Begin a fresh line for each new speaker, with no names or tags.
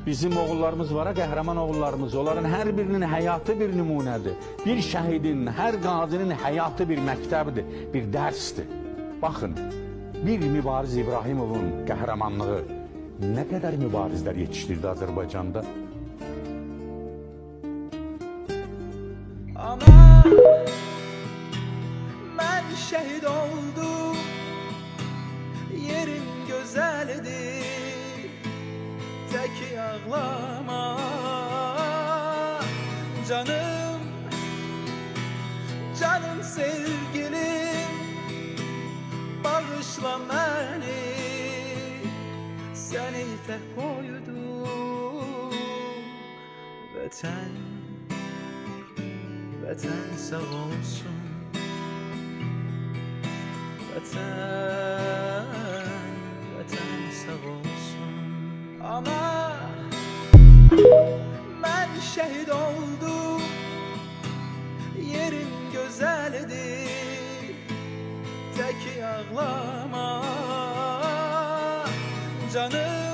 Bizim oğullarımız var, qəhrəman oğullarımız. Onların hər birinin həyatı bir nümunədir. Bir şəhidin, hər qazinin həyatı bir məktəbdir, bir dərsdir. Baxın, bir mübariz İbrahimovun qəhrəmanlığı nə qədər mübarizlər yetişdirdi Azərbaycanda?
Ana, mən şəhid oldum, yerin gözəlidir. Tək ağlama canım, canım sevgilim, bağışla məni, səni tək qoydum. Vətən, vətən sağ olsun. Vətən, vətən sağ olsun. Ana, mən şəhid oldum, yerin gözəlidir. Tək ağlama canım,